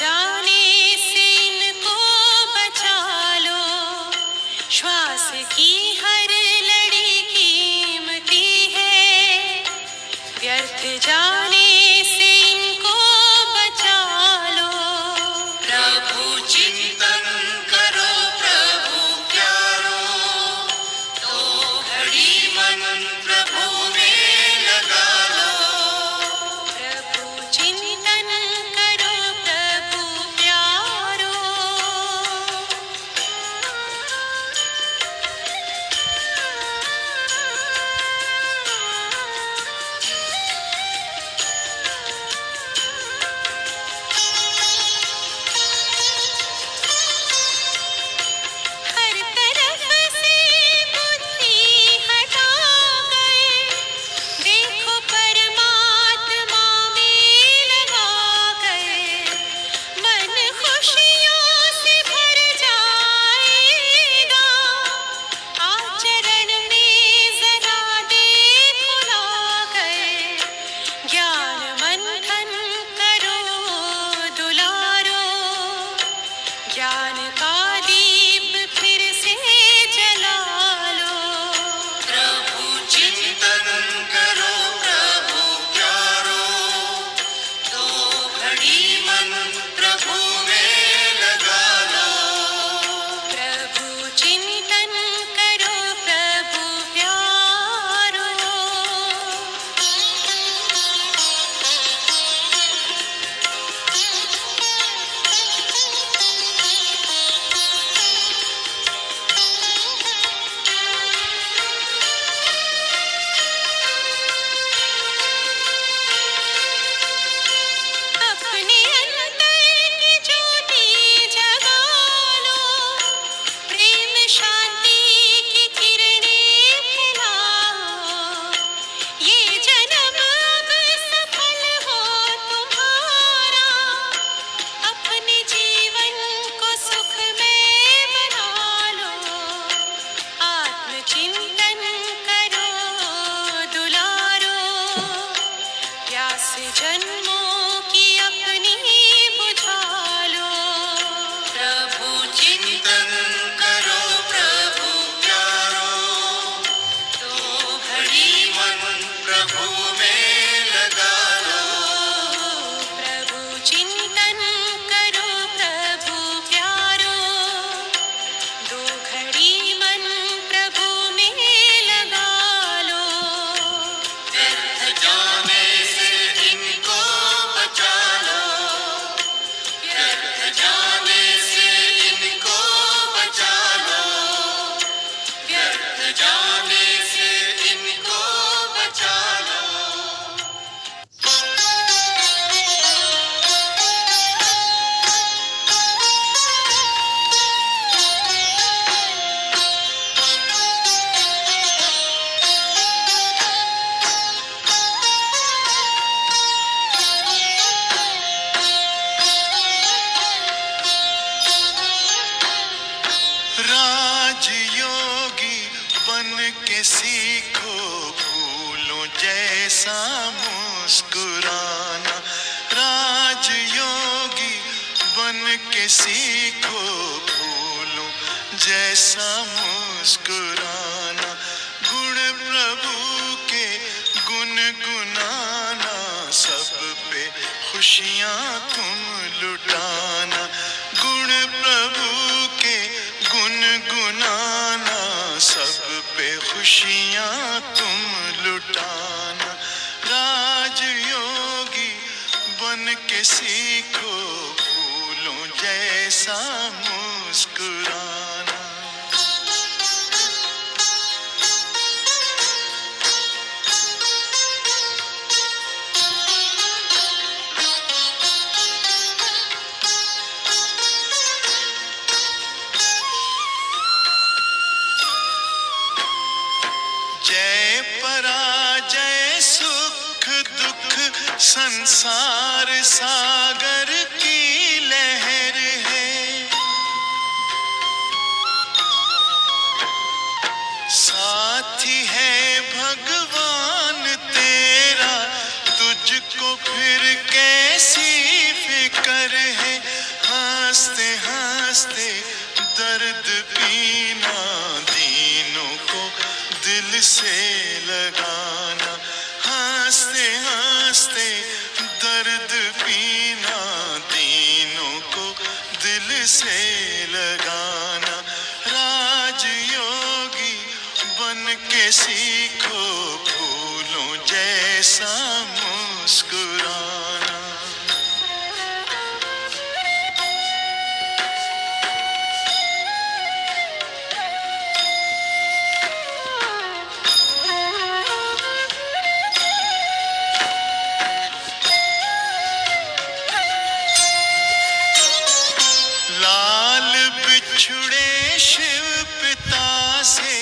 जाने से इनको बचा लो, श्वास की हर लड़ी कीमती है, व्यर्थ जाने से इनको बचा लो। प्रभु चिंतन करो प्रभु प्यारो, तो घड़ी मन प्रभु में लगा लो। प्रभु चिंतन करो प्रभु प्यारो। हर तरफ से बुद्धि हटा गए, देखो परमात्मा में लगा गए, मन खुशियों से भर जाएगा, आचरण में जरा देखो ला गए, ज्ञान मंथन करो दुलारो, ज्ञान का दीप फिर से जला लो। प्रभु चिंतन करो प्रभु प्यारो, तो घड़ी मन प्रभु में लगा लो। प्रभु चिंतन करो प्रभु प्यारो। अपने अंदर की ज्योति जगा लो, प्रेम शांति की किरणें फैलाओ, ये जन्म अब सफल हो तुम्हारा, अपने जीवन को सुखमय बना लो, आत्मचिंतन करो दुलारो, प्यास जन्मों की अपनी बुझा लो। प्रभु चिंतन करो प्रभु प्यारो, तो घड़ी मन प्रभु में लगा लो। प्रभु चिंतन करो प्रभु प्यारो, दो घड़ी मन प्रभु में लगा लो। व्यर्थ जाने से इनको बचा लो, व्यर्थ जाने से इनको बचा लो, व्यर्थ जाने से इनको बचा लो। राजयोगी बन के सीखो फूलों जैसा मुस्कुराना, राजयोगी बन के सीखो फूलों जैसा मुस्कुराना, गुण प्रभु के गुनगुनाना, सब पे खुशियाँ तुम लुटाना, गुण प्रभु के गुनगुनाना, सब पे खुशियाँ तुम लुटाना, राजयोगी बन के सीखो फूलों जैसा मुस्कुराना। जय पराजय सुख दुख संसार सागर की लहर है, साथी है भगवान तेरा, तुझको फिर कैसी फिक्र है, हंसते हंसते दर्द पीना, दीनों को दिल से लगाना। हंसते हंसते दर्द पीना, दीनों को दिल से लगाना। राजयोगी बन के सीखो फूलों जैसा मुस्कुराना। लाल बिछुड़े शिव पिता से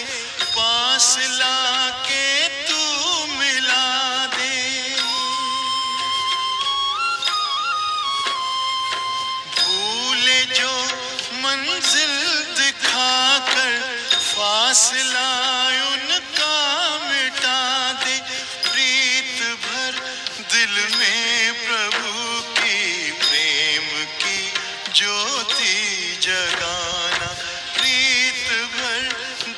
पास लाके तू मिला दे। भूले जो मंजिल दिखाकर फासला उनका मिटा दे। प्रीत भर दिल में प्रभु की प्रेम की ज्योति जगाना। प्रीत भर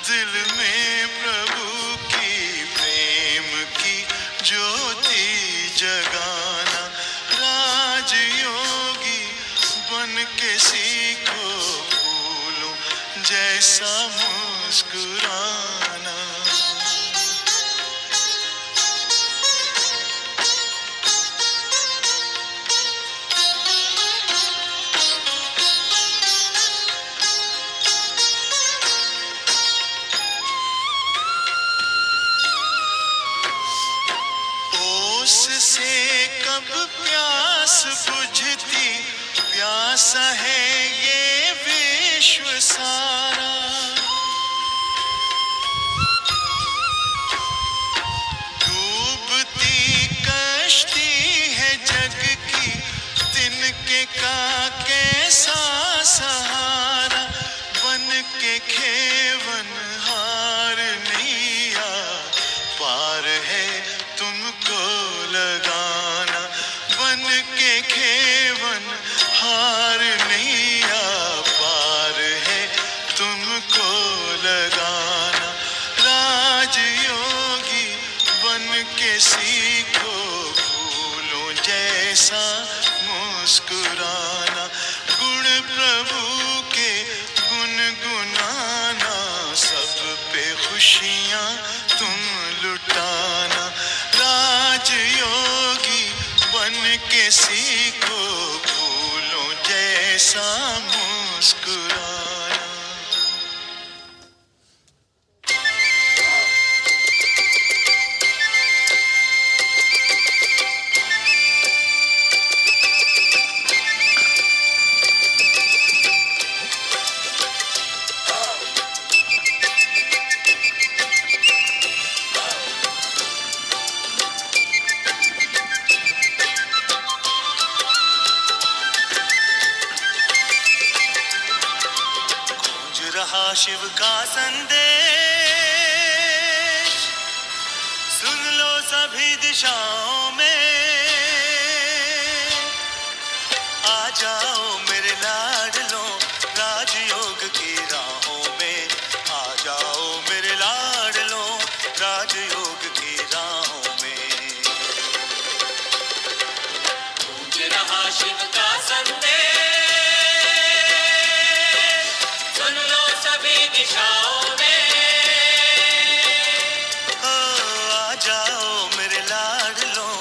दिल में प्रभु की प्रेम की ज्योति जगाना। राजयोगी बन के सीखो फूलों जैसा मुस्कुराना। से कब प्यास बुझती, प्यासा है ये विश्व सारा। डूबती कश्ती है जग की, तिनके का कैसा सहारा। बन के खेवन हार नैया, पार है तुमको लगाना। बन के खेवन हार नैया, पार है तुमको लगाना। राजयोगी बन के सीखो फूलों जैसा मुस्कुराना। गुण प्रभु के गुनगुनाना, सब पे खुशियाँ तुम लुटाना। राजयोगी बन के सीखो फूलों जैसा मुस्कुराना। शिव का संदेश सुन लो सभी दिशाओं में। आ जाओ मेरे लाडलों राजयोग की राहों में। आ जाओ मेरे लाडलों राजयोग की राहों में। गूंज रहा शिव का संदेश, दिशाओं में। आ जाओ मेरे लाडलों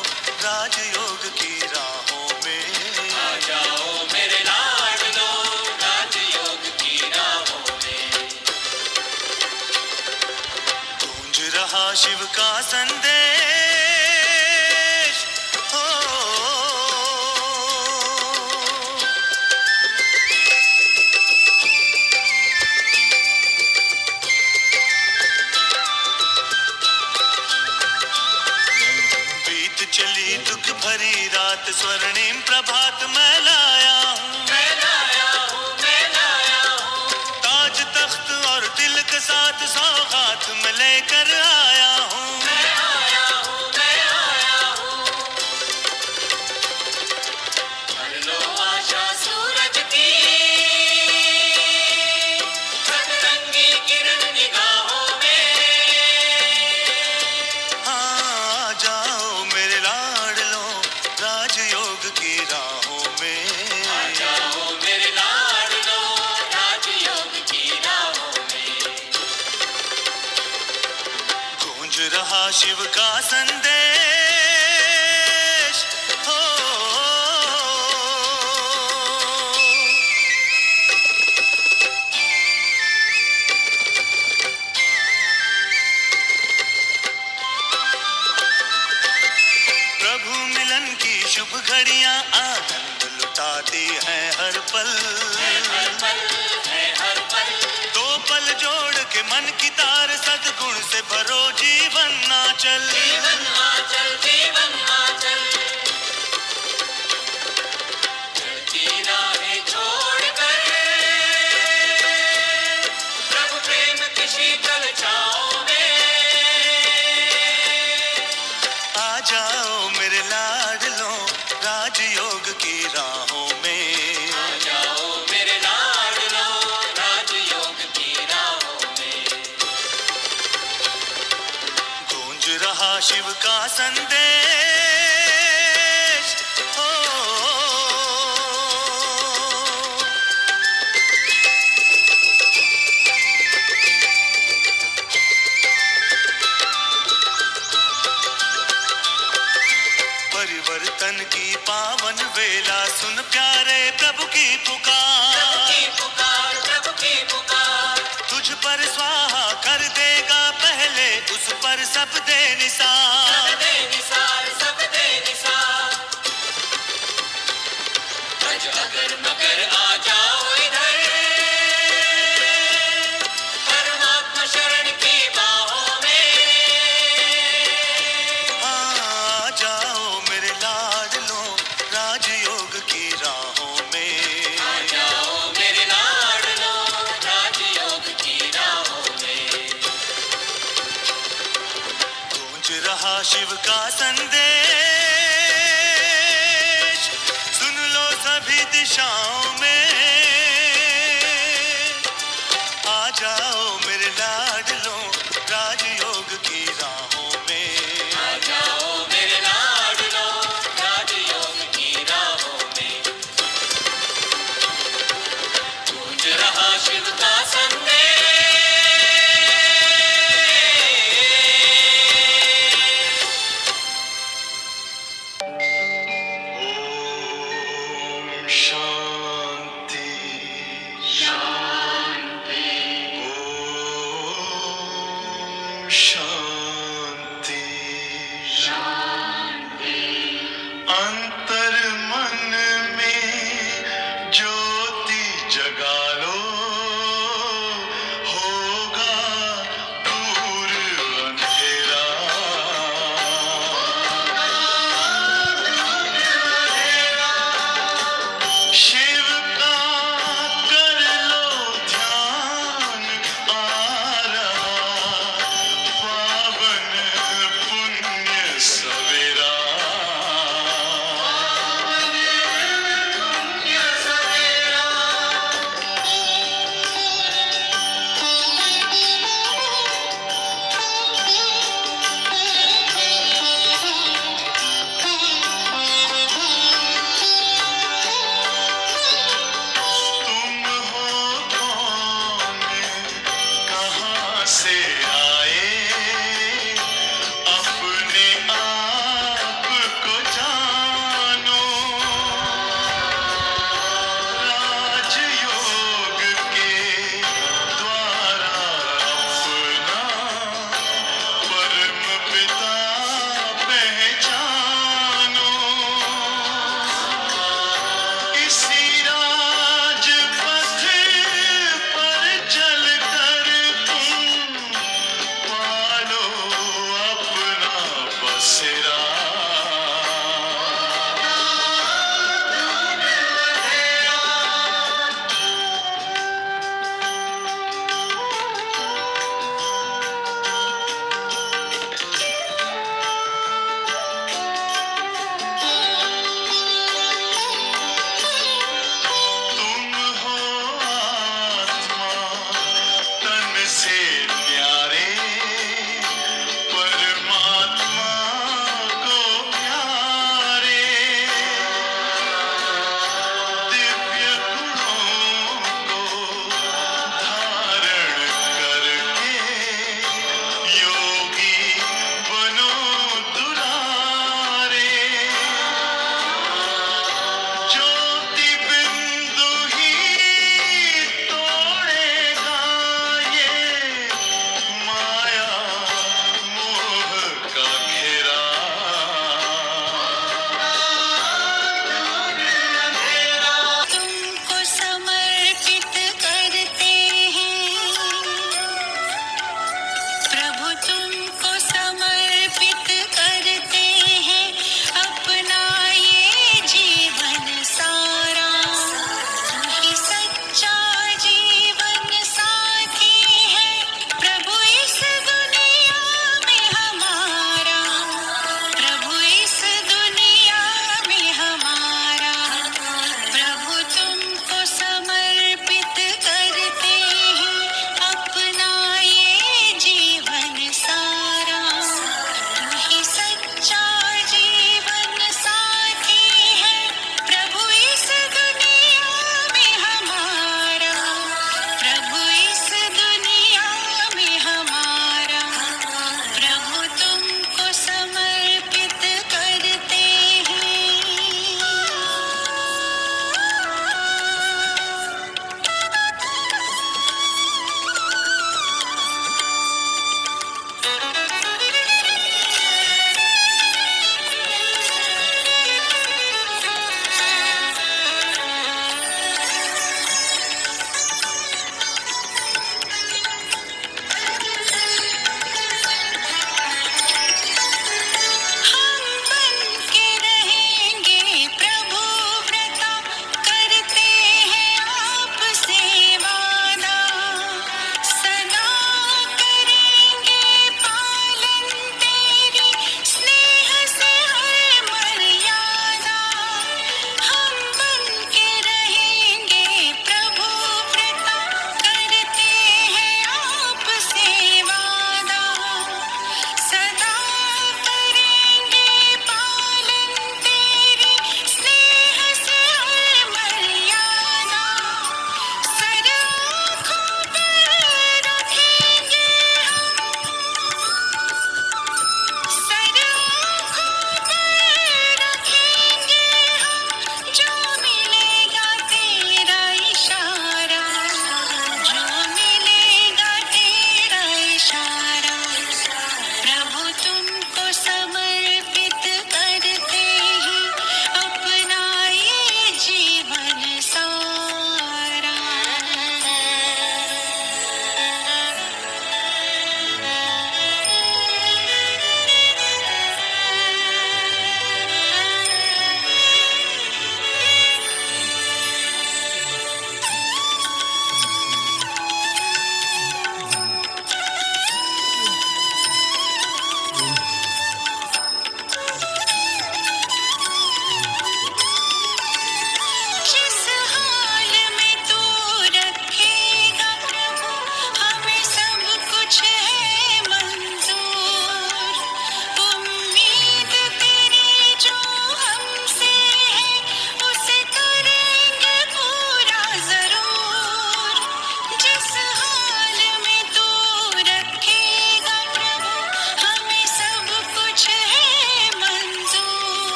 राजयोग की राहों में। आ जाओ मेरे लाडलों राजयोग की राहों में। गूंज रहा शिव का संदेश, चली दुख भरी रात स्वर्णिम प्रभात मैं लाया हूँ। ताज तख्त और दिल के साथ सौगात मैं लेकर आया हूँ। शिव का संदेश हो। प्रभु मिलन की शुभ घड़ियां आनंद लुटाती हैं हर पल। दो पल जोड़ के मन की तार सद्गुण से भरो जीवन आंचल। चलती राहें छोड़कर प्रभु प्रेम की शीतल छाँव में आ जाओ मेरे लाडलों राजयोग की राहों में। आ जाओ मेरे लाडलों राजयोग की राहों में। गूंज रहा शिव का संदेश हो। परिवर्तन की पावन वेला सुन प्यारे प्रभु की पुकार। प्रभु की पुकार तुझ पर स्वाहा कर देगा पहले उस पर सब दे निसार। अगर मगर आ जाओ इधर परमात्मा शरण की बाहों में। आ जाओ मेरे लाडलों राजयोग की राहों में। आ जाओ मेरे लाडलों राजयोग की राहों में। गूंज रहा शिव का संदेश सुन लो सभी दिशाओं में। आ जाओ मेरे लाडलों राजयोग की राहों में। आ जाओ मेरे लाडलों राजयोग की राहों में। गूंज रहा शिव का संदेश। ओम शांति।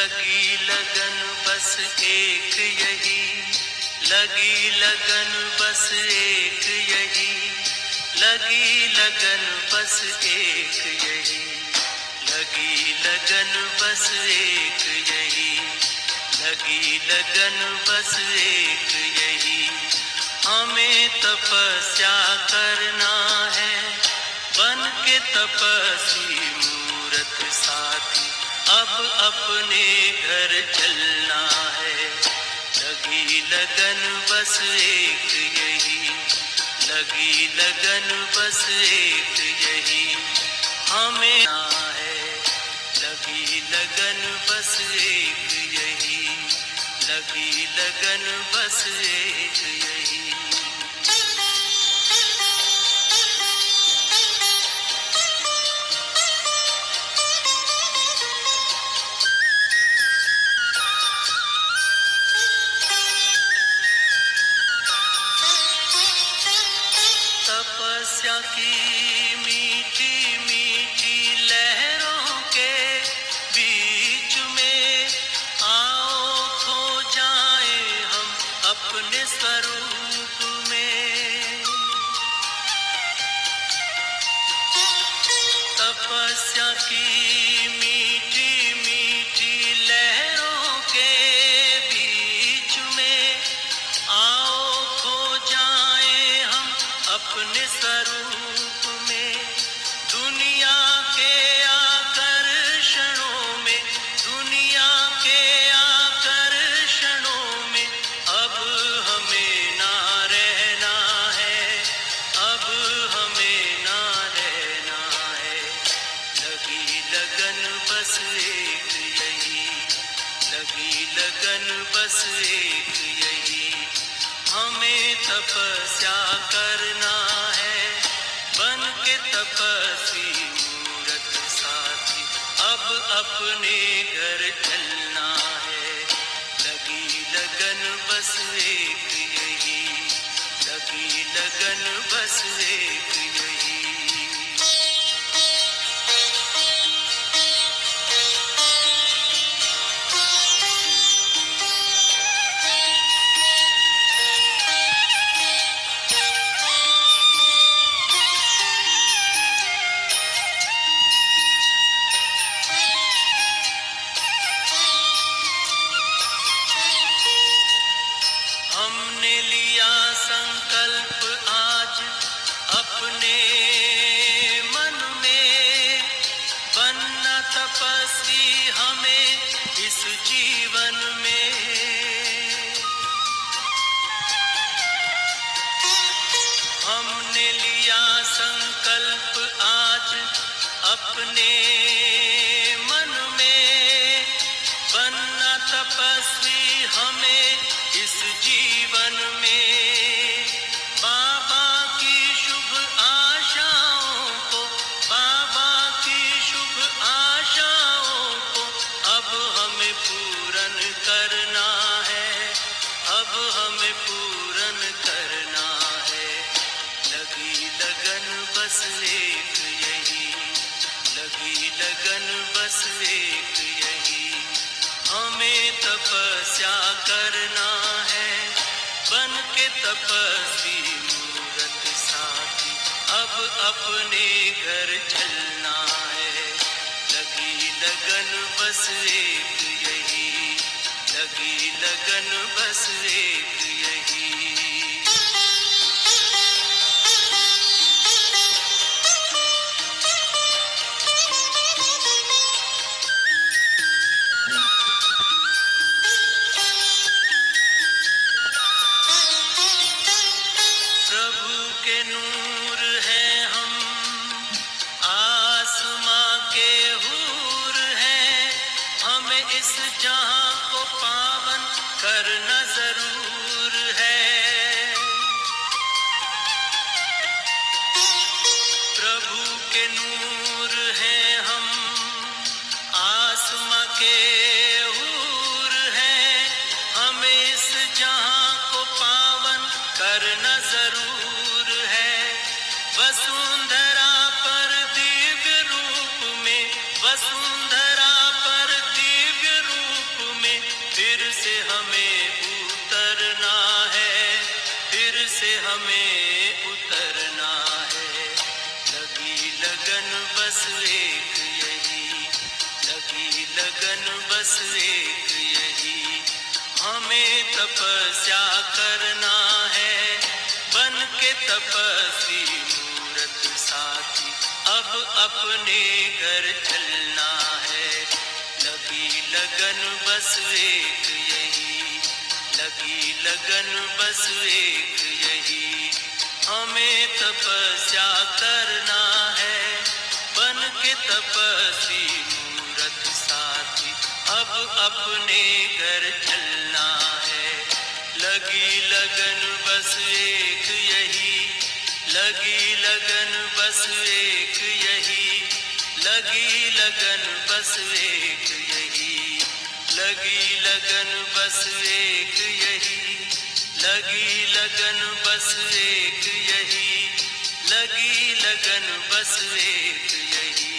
लगी लगन बस एक यही, लगी लगन बस एक यही, लगी लगन बस एक यही, लगी लगन बस एक यही, लगी लगन बस एक यही। हमें तपस्या करना है, बन के तपस्वी मूरत साथी, अब अपने घर चलना है। लगी लगन बस एक यही, लगी लगन बस एक यही, हमें ना है। लगी लगन बस एक यही, लगी लगन बस एक यही। तपस्या की मीठी मीठी लहरों के बीच में आओ खो जाए हम अपने स्वरूप में। तपस्या की मीठी मीठी लहरों के बीच में आओ खो जाए हम अपने स्वरूप में। दुनिया के आकर्षणों में, दुनिया के आकर्षणों में अब हमें ना रहना है, अब हमें ना रहना है। लगी लगन बस एक यही, लगी लगन बस एक यही, हमें तपस्या करना है, बन के तपस्वी मूरत साथी, अब अपने घर चलना है। लगी लगन बस एक यही, लगी लगन बस एक यही। हमने लिया संकल्प आज अपने मन में, बनना तपस्वी हमें इस जीवन में। हमने लिया संकल्प आज अपने मन में, बनना तपस्वी हमें इस जीवन में। बाबा की शुभ आशाओं को, बाबा की शुभ आशाओं को अब हमें पूर्ण करना है, अब हमें पूर्ण करना है। लगी लगन बस एक यही, लगी लगन बस एक यही, हमें तपस्या करना है, बन के तपस्वी मूरत साथी, अब अपने घर चलना है। लगी लगन बस एक यही, लगी लगन बस एक यही। प्रभु के नूर हैं हम, आसमां के हूर हैं, हमें इस जहां को पावन करना जरूर है। प्रभु के नूर हैं हम, आसमां के हूर हैं, हमें इस जहां को पावन करना जरूर है। वसुंधरा पर दिव्य रूप में, वसुंधरा पर दिव्य रूप से हमें उतरना है। लगी लगन बस एक यही, लगी लगन बस एक यही, हमें तपस्या करना है। बन के तपस्वी मूरत साथी अब अपने घर चलना है। लगी लगन बस एक यही, लगी लगन बस एक यही, हमें तपस्या करना है। बन के तपस्वी मूरत साथी अब अपने घर चलना है। लगी लगन बस एक यही, लगी लगन बस एक यही, लगी लगन बस एक यही, लगी लगन बस एक यही, लगी लगन बस एक यही, लगी लगन बस एक यही।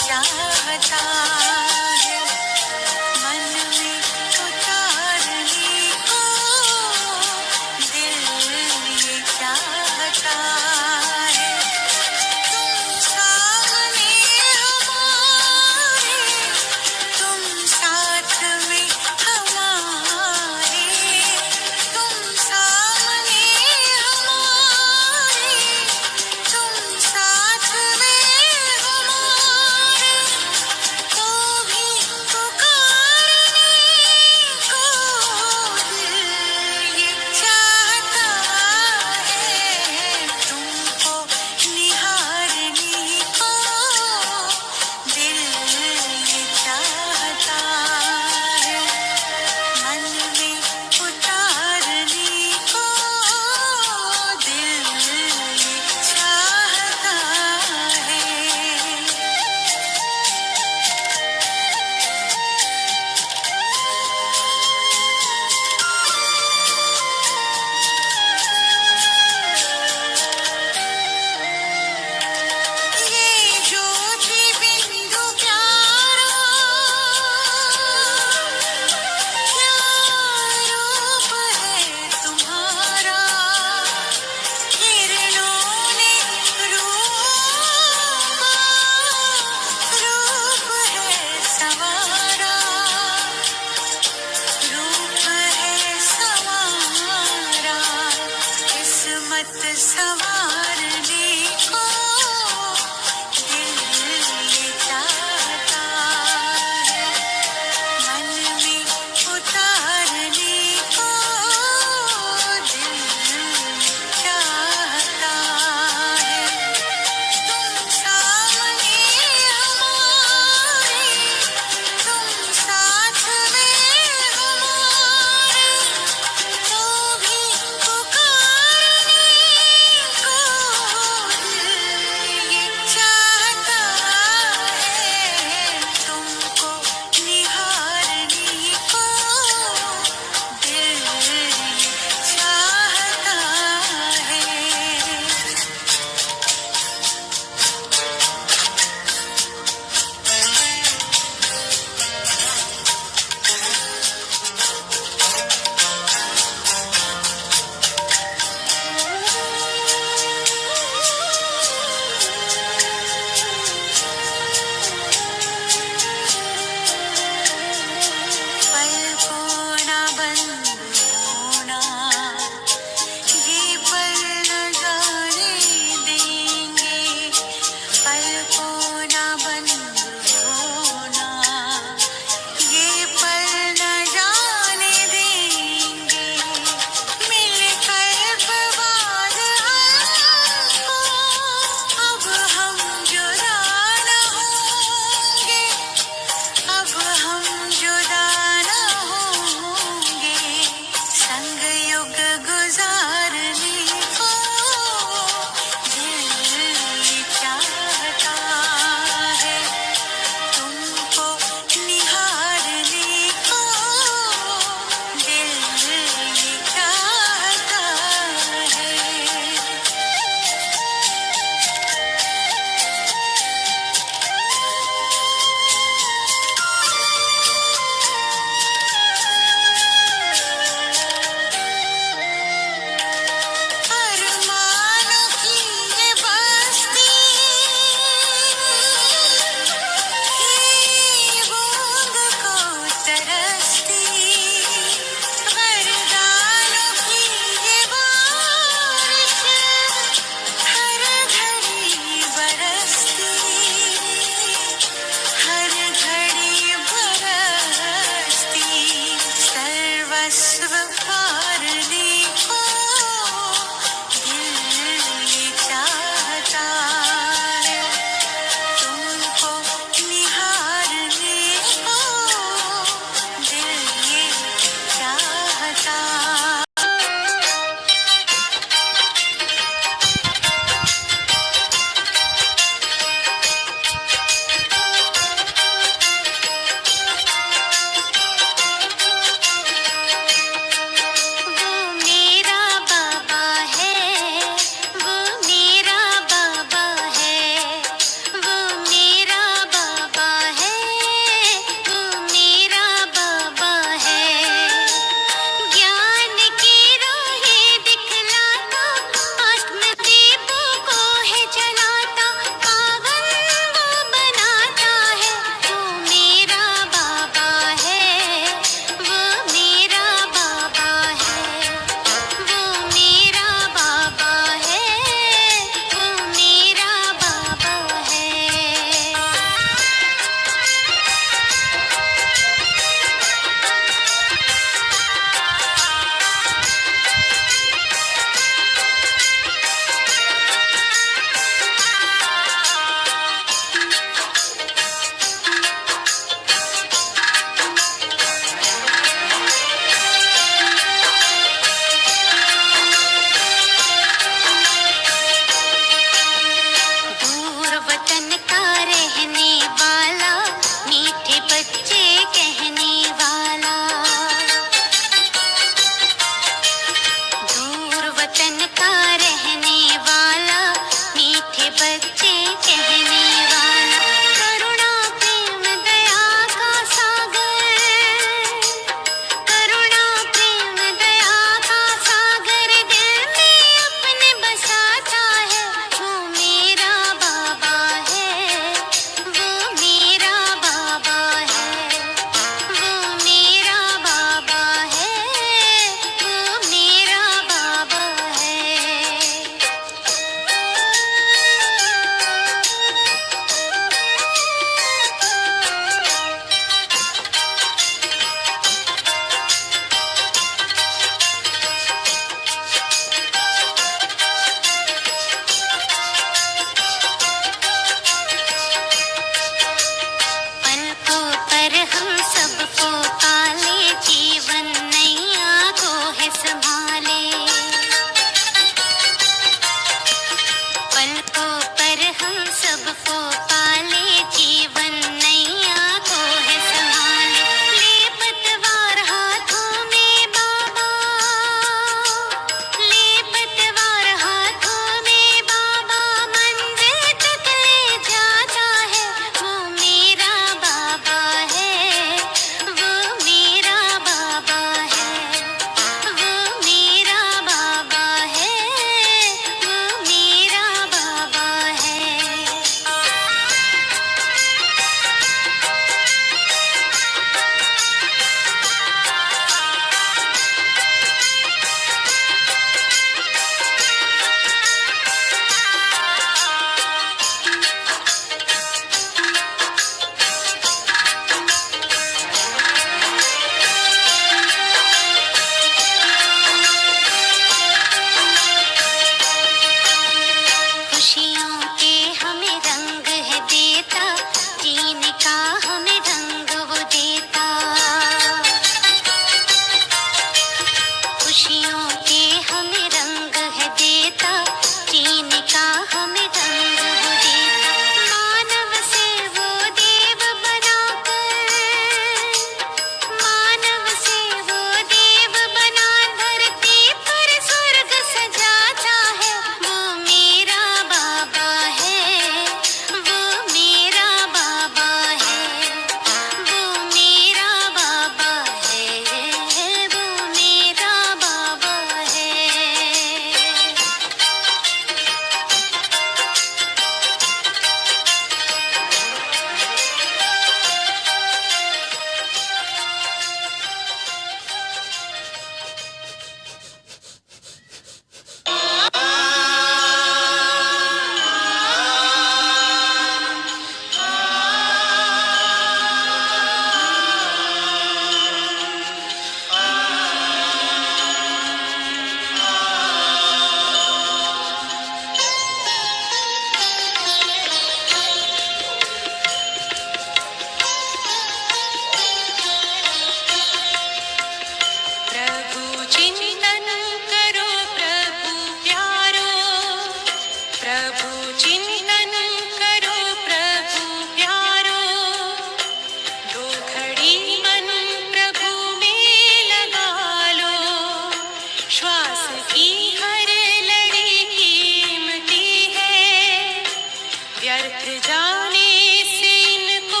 व्यर्थ जाने से इनको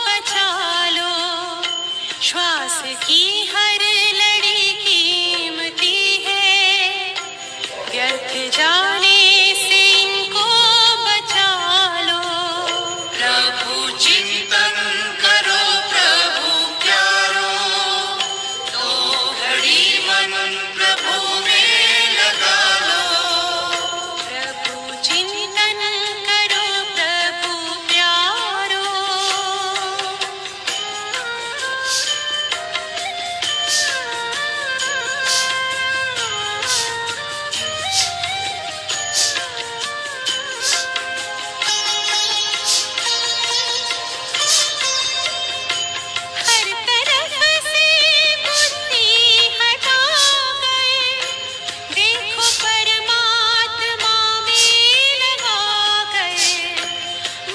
बचा लो, श्वास की हर लड़ी कीमती है, व्यर्थ जाने से इनको बचा लो। प्रभु चिंतन करो प्रभु प्यारो, तो घड़ी मन प्रभु में लगा लो। प्रभु चिंतन करो प्रभु प्यारो। हर तरफ से बुद्धि हटा गए, देखो परमात्मा में लगा गए,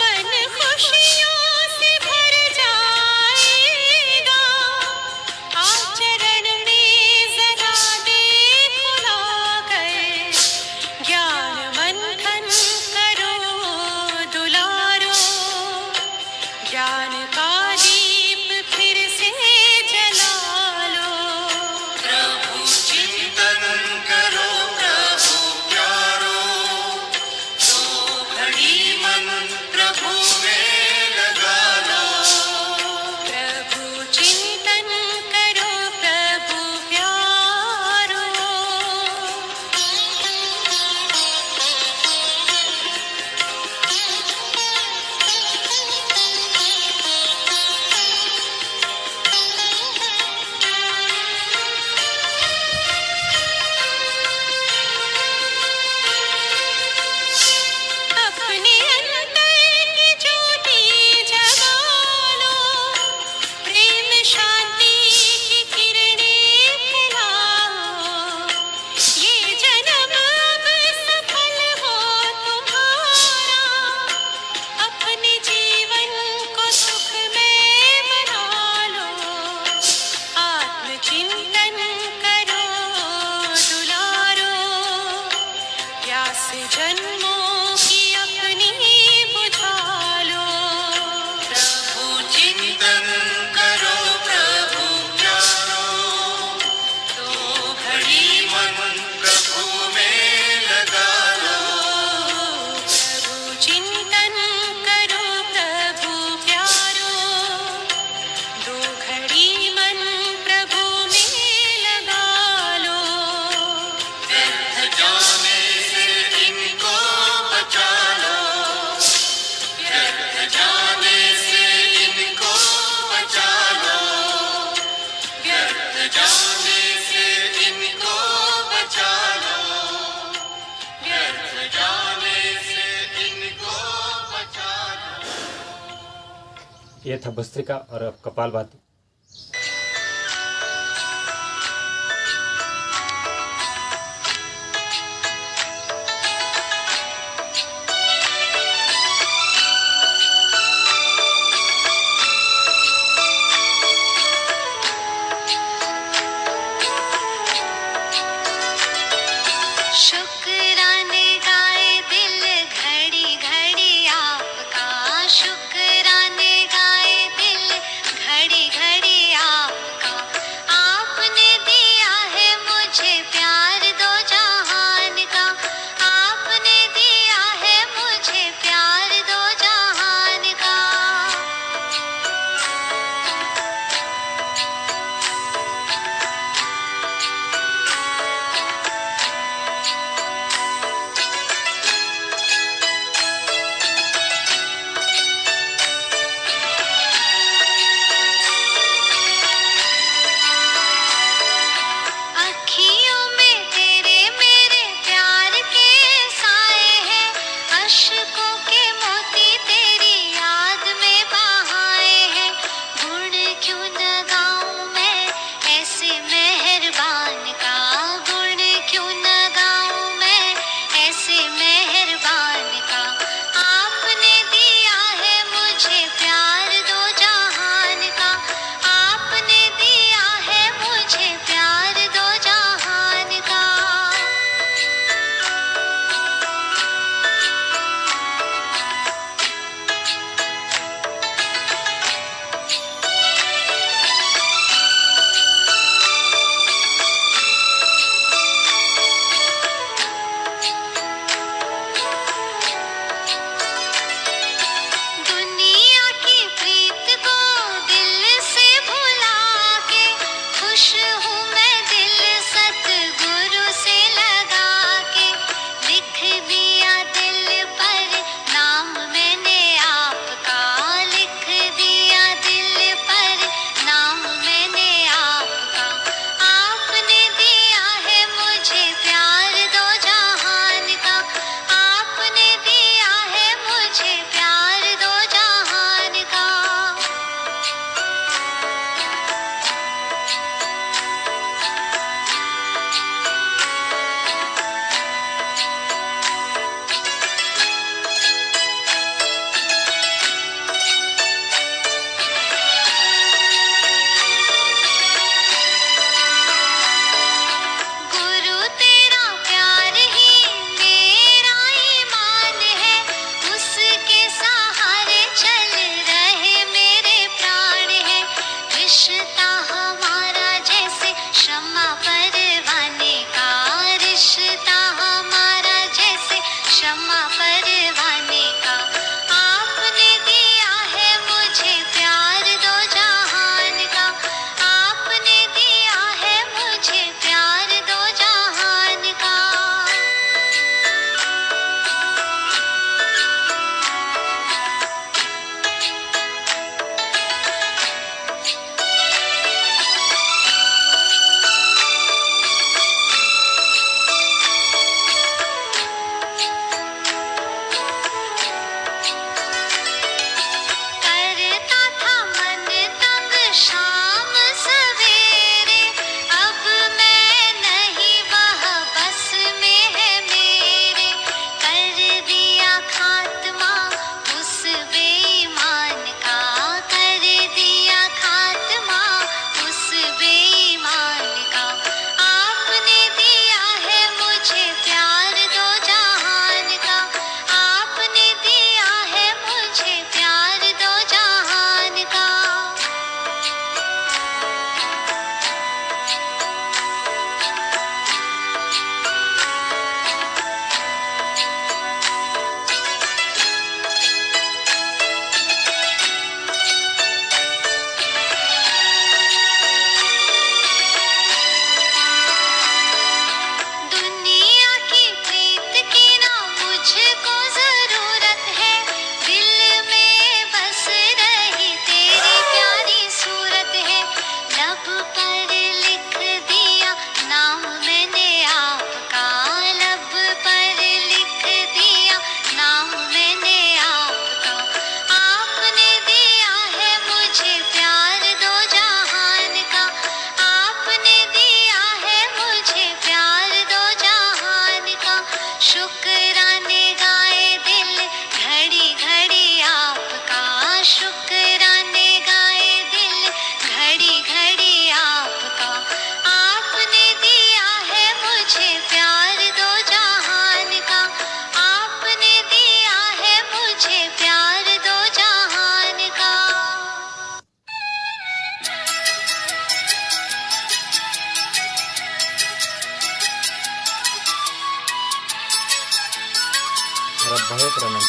मन खुशियों से भर जाएगा, आचरण में जरा देखो ला गए, ज्ञान मंथन करो दुलारो, ज्ञान का दीप फिर से जला लो। प्रभु चिंतन करो प्रभु प्यारो, तो घड़ी मन प्रभु में लगा लो। प्रभु चिंतन करो प्रभु प्यारो। अपने अंदर की ज्योति जगा लो, प्रेम शांति की किरणें फैलाओ, ये जन्म अब सफल हो तुम्हारा, अपने जीवन को सुख में बना लो, आत्मचिंतन करो दुलारो, प्यास जन्मों की अपनी बुझा लो। प्रभु चिंतन करो प्रभु प्यारो, तो घड़ी मन प्रभु में लगा लो। प्रभु चिंतन करो प्रभु प्यारो, दो घड़ी मन प्रभु में लगा लो। व्यर्थ जाने से इनको बचा लो, व्यर्थ जाने से इनको बचा लो, व्यर्थ जाने से इनको बचा लो, व्यर्थ जाने से इनको बचा लो। ये था भस्त्रिका और अब कपालभाति। शुक्राने गाए दिल घड़ी घड़ी आपका, शुक्राने गाए दिल घड़ी घड़ी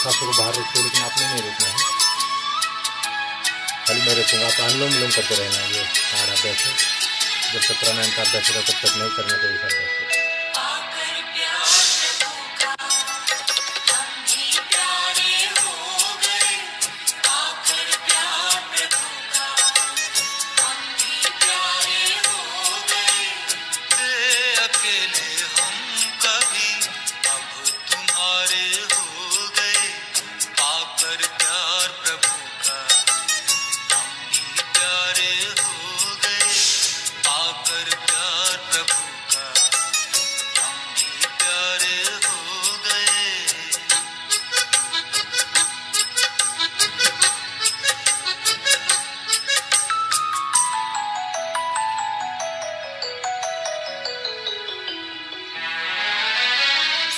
सांसों को बाहर रोकते हो, लेकिन आपने नहीं रोकना है, खाली मैं रोकूंगा। आप अनुलोम विलोम करते रहना है। ये सारा अभ्यास है, जब तक प्राणायाम का अभ्यास होगा तब तक नहीं करना चाहिए इस अभ्यास को। आकर प्यार प्रभु का हम भी प्यारे हो गए, आकर प्यार प्रभु का हम भी प्यारे हो गए। थे अकेले हम कभी अब तुम्हारे हो गए, आकर प्यार प्रभु का हम भी प्यारे हो गए, आकर प्यार प्रभु का हम भी प्यारे हो गए।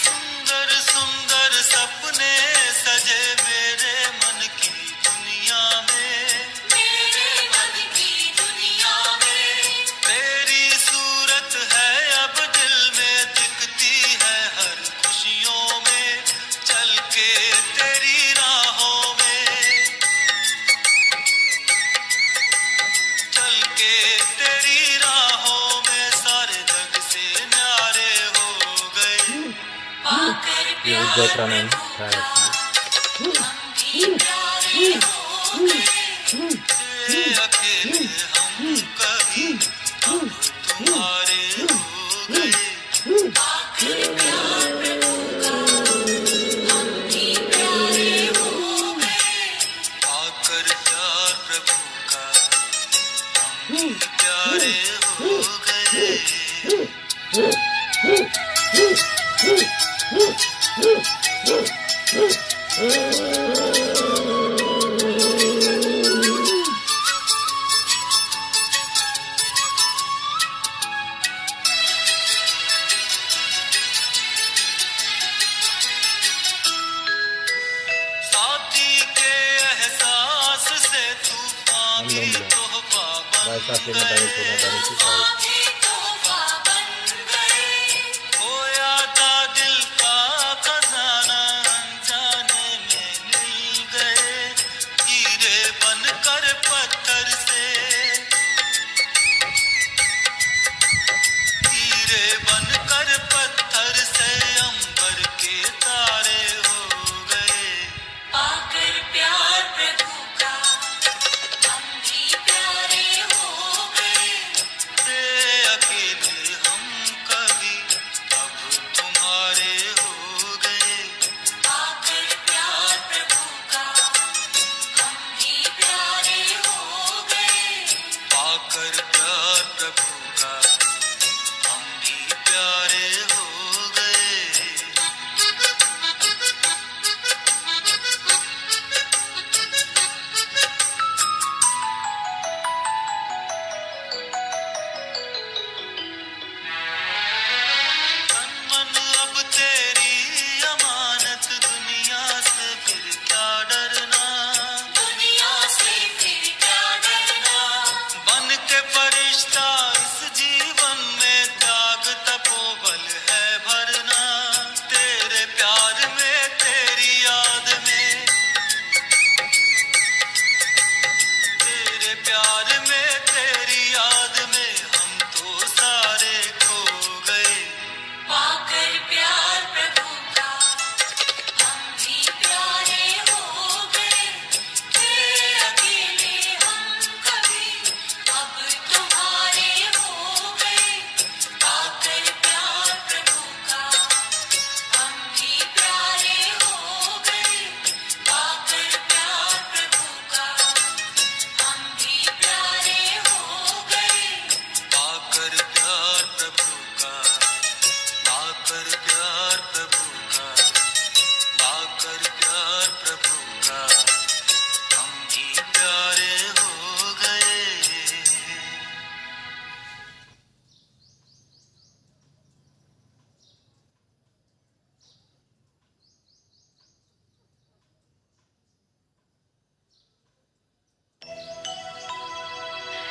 सुंदर सुंदर सपने सजे मेरे मन की दुनिया में, मेरे मन की दुनिया में तेरी सूरत है अब दिल में, दिखती है हर खुशियों में, चल के तेरी राहों में, चल के तेरी राहों में सारे जग से न्यारे हो गए। आकर ये प्यार जय प्राणायाम प्रभु है का एक्चुअली। हम भी प्यारे हो गए। थे अकेले हम कभी अब तुम्हारे हो गए, आकर प्यार प्रभु का हम भी प्यारे हो गए। आकर प्यार प्रभु का हम भी प्यारे हो गए। साथी के एहसास से तूफान की तोहफा बाई बन सांस लेना, दाहिनी छोड़ना, दाहिनी से साइड। आगे तोहफा बन गए। खोया था दिल का खजाना अनजाने में मिल गए, हीरे बनकर पत्थर से, हीरे बनकर पत्थर से अंबर के तारे हो गए। आकर प्यार प्रभु का हम भी प्यारे हो गए। थे अकेले हम कभी अब तुम्हारे हो गए, आकर प्यार प्रभु का हम भी प्यारे हो गए। आकर प्यार प्रभु का हम भी प्यारे हो गए। तन मन अब तेरी अमानत, दुनिया से फिर क्या डरना, दुनिया से फिर क्या डरना। बन के फरिश्ता इस जीवन में त्याग तपोबल है भरना, तेरे प्यार में तेरी याद में, तेरे प्यार में तेरी याद में हम तो सारे खो गए। आकर प्यार प्रभु का हम भी प्यारे हो गए। थे अकेले हम कभी अब तुम्हारे हो गए। आकर प्यार प्रभु का हम भी प्यारे हो गए। आकर प्यार प्रभु का हम भी प्यारे हो गए। आकर प्यार प्रभु का, आकर प्यार प्रभु का, आकर प्यार प्रभु का हम भी प्यारे हो गए।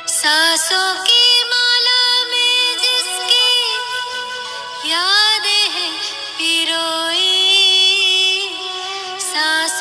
सांसों की माला में जिसकी यादें हैं पिरोई, सांस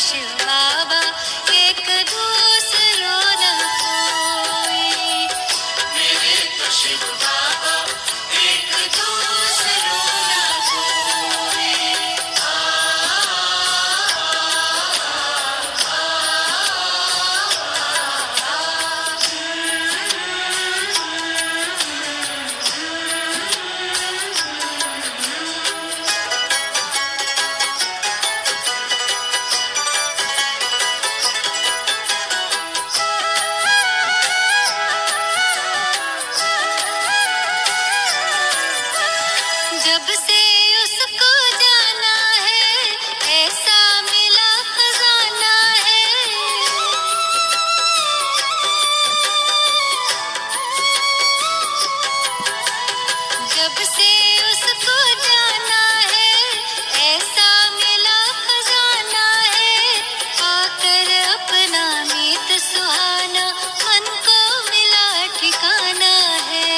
शिव बाबा एक दूसरो न कोई। मेरे तो शिव बाबा एक दूसरो न कोई। जब से उसको जाना है ऐसा मिला खजाना है। जब से उसको जाना है ऐसा मिला खजाना है। पाकर अपना मीत सुहाना मन को मिला ठिकाना है।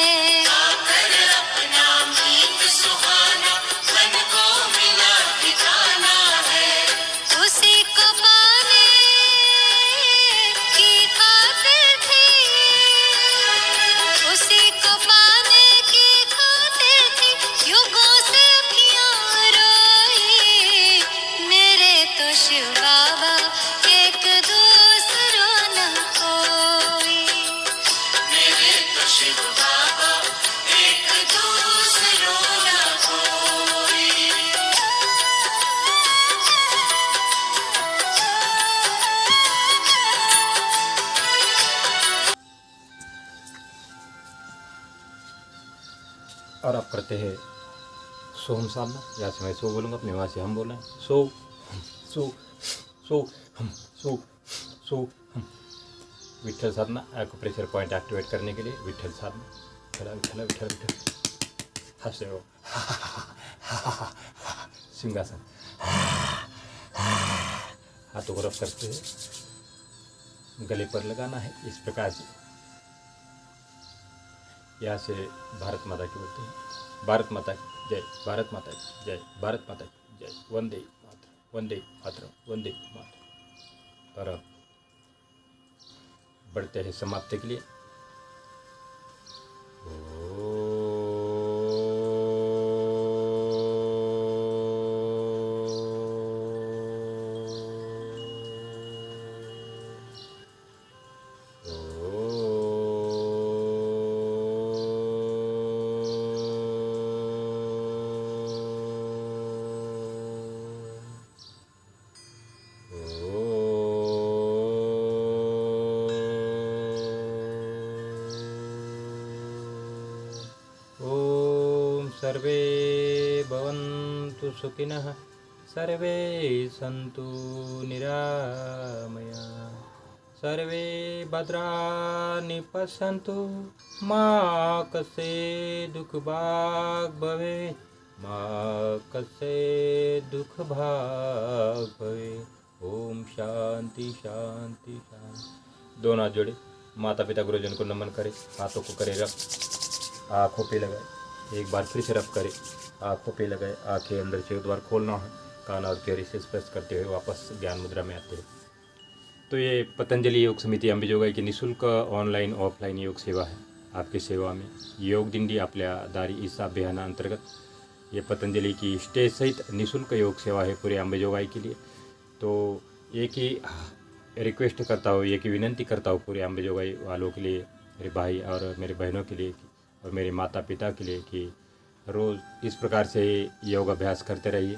आकर अपना मीत सुहाना मन को मिला ठिकाना है। उसी को पाने की खातिर थी, उसी को पाने की खातिर थी युगों से अखियाँ रोई। मेरे तो शिव बाबा एक दूसरो न कोई। मेरे तो शिव बाबा एक दूसरो न कोई। और अब करते हैं सोहम साधना। यहाँ से मैं सो बोलूँगा, अपने वहाँ से हम बोल रहे हैं सो हम सो सो हम सो सो हम। विठल साधना एक्यूप्रेशर पॉइंट एक्टिवेट करने के लिए विठल साधना। विठल विठल विठल विठल। हंसते हो सिंहासन। हाथों को रफ करते हुए गले पर लगाना है इस प्रकार से। यहाँ से भारत माता की बोलते हैं भारत माता की जय, भारत माता की जय, भारत माता की जय, वंदे मातरम, वंदे मातरम, वंदे मातरम। और अब बढ़ते हैं समाप्ति के लिए। सर्वे भवन्तु सुखिनः, सर्वे सन्तु निरामया, सर्वे भद्राणि पश्यन्तु, मा कश्चित् दुःख भाग् भवेत्, मा कश्चित् दुःख भाग् भवेत्। ओम शांति शांति शांति। दोनों हाथ जोड़े, माता पिता गुरुजन को नमन करे, हाथों को करे रब, आँखों पे लगाए, एक बार फिर से रब करे, आँखों पे लगाए, आँखें अंदर से एक बार खोलना है, कान और चेहरे से स्पर्श करते हुए वापस ज्ञान मुद्रा में आते हैं। तो ये पतंजलि योग समिति अंबेजोगाई की निःशुल्क ऑनलाइन ऑफलाइन योग सेवा है आपकी सेवा में। योग दिंडी आपल्या दारी इस अभियानांतर्गत ये पतंजलि की स्टेज सहित निःशुल्क योग सेवा है पूरे अंबेजोगाई के लिए। तो एक ही रिक्वेस्ट करता हूँ, एक ही विनंती करता हूँ पूरे अंबेजोगाई वालों के लिए, मेरे भाई और मेरे बहनों के लिए और मेरे माता पिता के लिए कि रोज़ इस प्रकार से योग अभ्यास करते रहिए,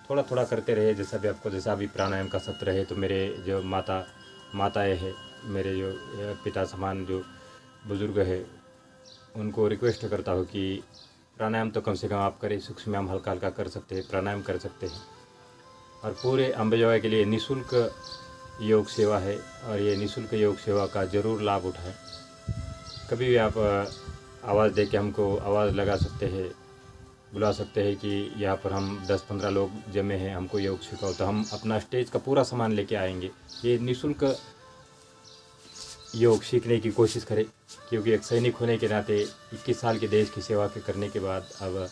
थोड़ा थोड़ा करते रहिए, जैसा भी आपको जैसा भी प्राणायाम का सत्र है। तो मेरे जो माताएँ हैं, मेरे जो पिता समान जो बुज़ुर्ग है, उनको रिक्वेस्ट करता हूँ कि प्राणायाम तो कम से कम आप करें, सूक्ष्म व्यायाम हल्का हल्का कर सकते हैं, प्राणायाम कर सकते हैं। और पूरे अंबेजोगाई के लिए निःशुल्क योग सेवा है और ये निःशुल्क योग सेवा का ज़रूर लाभ उठाएं। कभी भी आप आवाज़ दे के हमको आवाज़ लगा सकते हैं, बुला सकते हैं कि यहाँ पर हम 10-15 लोग जमे हैं, हमको योग सिखाओ, तो हम अपना स्टेज का पूरा सामान लेके आएंगे। ये निःशुल्क योग सीखने की कोशिश करें, क्योंकि एक सैनिक होने के नाते 21 साल के देश की सेवा के करने के बाद अब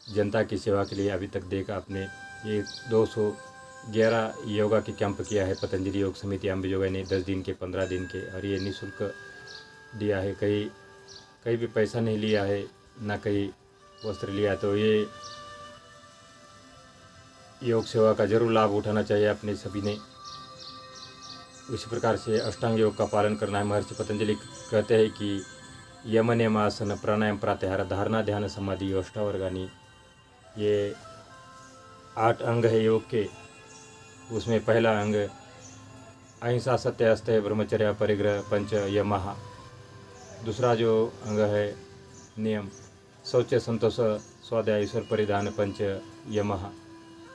जनता की सेवा के लिए अभी तक देखा आपने ये 11 योगा के कैंप किया है पतंजलि योग समिति अम्बेजोगाई ने, 10 दिन के, 15 दिन के, और ये निःशुल्क दिया है। कहीं भी पैसा नहीं लिया है, ना कहीं वस्त्र लिया। तो ये योग सेवा का जरूर लाभ उठाना चाहिए अपने सभी ने। इसी प्रकार से अष्टांग योग का पालन करना है। महर्षि पतंजलि कहते हैं कि यम नियम आसन प्राणायाम प्रत्याहार धारणा ध्यान समाधि अष्टावर्गानी, ये 8 अंग है योग के। उसमें पहला अंग अहिंसा सत्य अस्तेय ब्रह्मचर्य परिग्रह पंच यमः। दूसरा जो अंग है नियम शौच संतोष स्वाध्याय ईश्वर परिधान पंच यमः।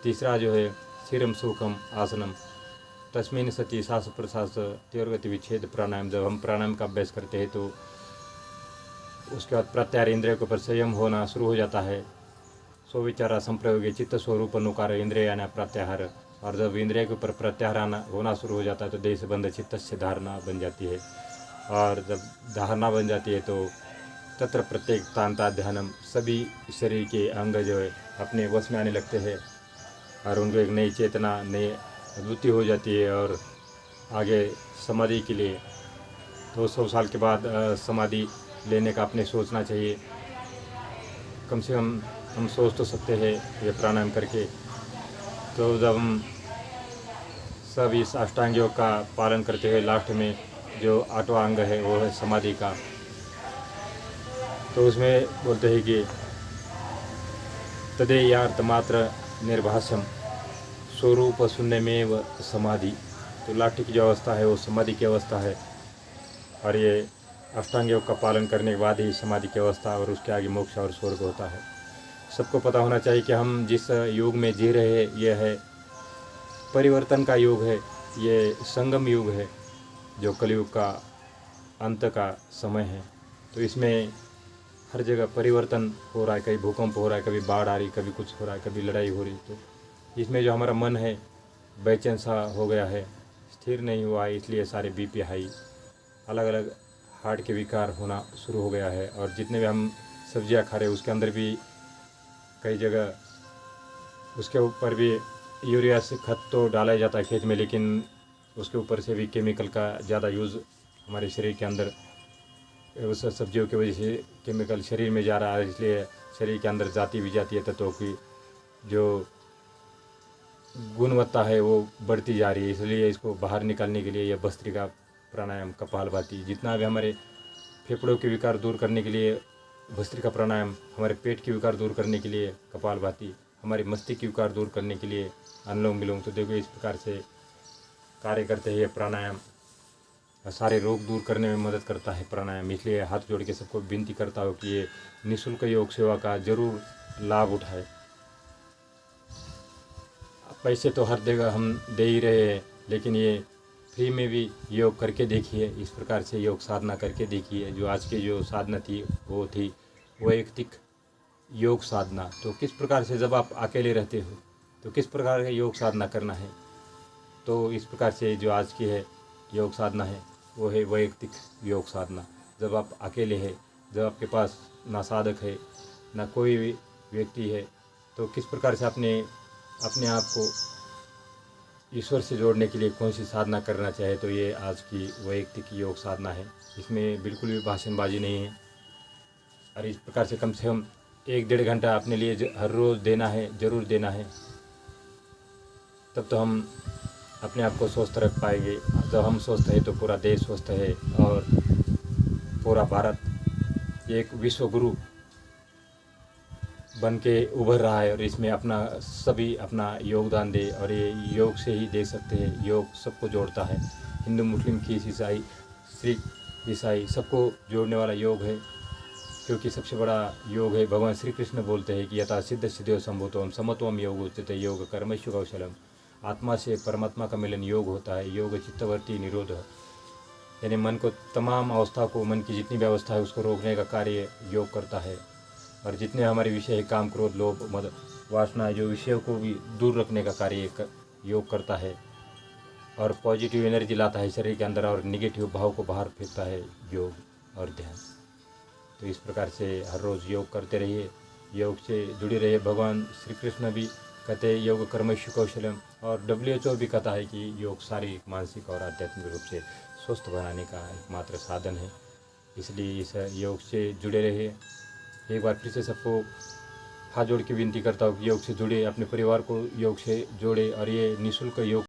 तीसरा जो है स्थिरम सुखम आसनम तस्मिन सति सांस प्रश्वास तीव्रगति विच्छेद प्राणायाम। जब हम प्राणायाम का अभ्यास करते हैं तो उसके बाद प्रत्याहार इंद्रियों के ऊपर संयम होना शुरू हो जाता है। सो विचारा संप्रयोगी चित्त स्वरूप अनुकार इंद्रिय आना प्रत्याहार। और जब इंद्रिय के ऊपर प्रत्याहार आना होना शुरू हो जाता है तो देश बंध चित्त से धारणा बन जाती है। और जब धारणा बन जाती है तो तत्र प्रत्येक तांता ध्यानम, सभी शरीर के अंग जो है अपने वश में आने लगते हैं और उनको एक नई चेतना नई अनुभूति हो जाती है। और आगे समाधि के लिए 200 साल के बाद समाधि लेने का अपने सोचना चाहिए। कम से कम हम सोच तो सकते हैं ये प्राणायाम करके। तो जब हम सब इस अष्टांग योग का पालन करते हुए लास्ट में जो 8वां अंग है वो है समाधि का, तो उसमें बोलते हैं कि तदेयार्थमात्र निर्भाष्यम स्वरूप शून्यमेव समाधि। तो लाठी की जो अवस्था है वो समाधि की अवस्था है। और ये अष्टांग योग का पालन करने के बाद ही समाधि की अवस्था और उसके आगे मोक्ष और स्वर्ग होता है। सबको पता होना चाहिए कि हम जिस युग में जी रहे हैं ये है परिवर्तन का युग है, ये संगम युग है, जो कलयुग का अंत का समय है। तो इसमें हर जगह परिवर्तन हो रहा है, कहीं भूकंप हो रहा है, कभी बाढ़ आ रही, कभी कुछ हो रहा है, कभी लड़ाई हो रही। तो इसमें जो हमारा मन है बेचैन सा हो गया है, स्थिर नहीं हुआ है, इसलिए सारे बीपी हाई, अलग अलग हार्ट के विकार होना शुरू हो गया है। और जितने भी हम सब्जियां खा रहे हैं उसके अंदर भी कई जगह उसके ऊपर भी यूरिया से खत तो डाला ही जाता है खेत में, लेकिन उसके ऊपर से भी केमिकल का ज़्यादा यूज़ हमारे शरीर के अंदर उस सब्जियों की वजह से केमिकल शरीर में जा रहा है। इसलिए शरीर के अंदर जाती विजातीय तत्वों की जो गुणवत्ता है वो बढ़ती जा रही है। इसलिए इसको बाहर निकालने के लिए यह भस्त्रिका प्राणायाम, कपालभाति, जितना भी हमारे फेफड़ों के विकार दूर करने के लिए भस्त्रिका प्राणायाम, हमारे पेट के विकार दूर करने के लिए कपालभाति, हमारे मस्तिष्क के विकार दूर करने के लिए अनुलोम विलोम। तो देखो इस प्रकार से कार्य करते हैं ये प्राणायाम, सारे रोग दूर करने में मदद करता है प्राणायाम। इसलिए हाथ जोड़ के सबको विनती करता हूँ कि ये निःशुल्क योग सेवा का जरूर लाभ उठाए। पैसे तो हर जगह हम दे ही रहे हैं, लेकिन ये फ्री में भी योग करके देखिए, इस प्रकार से योग साधना करके देखिए। जो आज की जो साधना थी वो थी वैयक्तिक योग साधना। तो किस प्रकार से जब आप अकेले रहते हो तो किस प्रकार का योग साधना करना है, तो इस प्रकार से जो आज की है योग साधना है वो है वैयक्तिक योग साधना। जब आप अकेले हैं, जब आपके पास ना साधक है ना कोई भी व्यक्ति है, तो किस प्रकार से अपने आप को ईश्वर से जोड़ने के लिए कौन सी साधना करना चाहे, तो ये आज की वैयक्तिक योग साधना है। इसमें बिल्कुल भी भाषणबाजी नहीं है। और इस प्रकार से कम से कम 1-1.5 घंटा अपने लिए हर रोज़ देना है, ज़रूर देना है। तब तो हम अपने आप को स्वस्थ रख पाएंगे। जब हम स्वस्थ हैं तो पूरा देश स्वस्थ है और पूरा भारत एक विश्व गुरु बन के उभर रहा है। और इसमें सभी अपना योगदान दे, और ये योग से ही दे सकते हैं। योग सबको जोड़ता है, हिंदू मुस्लिम खीस ईसाई सिख ईसाई सबको जोड़ने वाला योग है। क्योंकि सबसे बड़ा योग है, भगवान श्री कृष्ण बोलते हैं कि यथा सिद्ध सिद्धियों संभूतोम समत्वम योग उच्यते योग कर्मशु कौशलम। आत्मा से परमात्मा का मिलन योग होता है। योग चित्तवर्ती निरोध, यानी मन को तमाम अवस्था को, मन की जितनी भी अवस्था है उसको रोकने का कार्य योग करता है। और जितने हमारे विषय है काम क्रोध लोभ मद वासना, जो विषयों को भी दूर रखने का कार्य योग करता है। और पॉजिटिव एनर्जी लाता है शरीर के अंदर, और निगेटिव भाव को बाहर फेंकता है योग और ध्यान। तो इस प्रकार से हर रोज़ योग करते रहिए, योग से जुड़े रहिए। भगवान श्री कृष्ण भी कहते हैं योग कर्मशु कौशलम, और WHO भी कहता है कि योग शारीरिक, मानसिक और आध्यात्मिक रूप से स्वस्थ बनाने का एकमात्र साधन है। इसलिए इस योग से जुड़े रहिए। एक बार फिर से सबको हाथ जोड़ के विनती करता हूँ कि योग से जुड़े, अपने परिवार को योग से जोड़े और ये निःशुल्क योग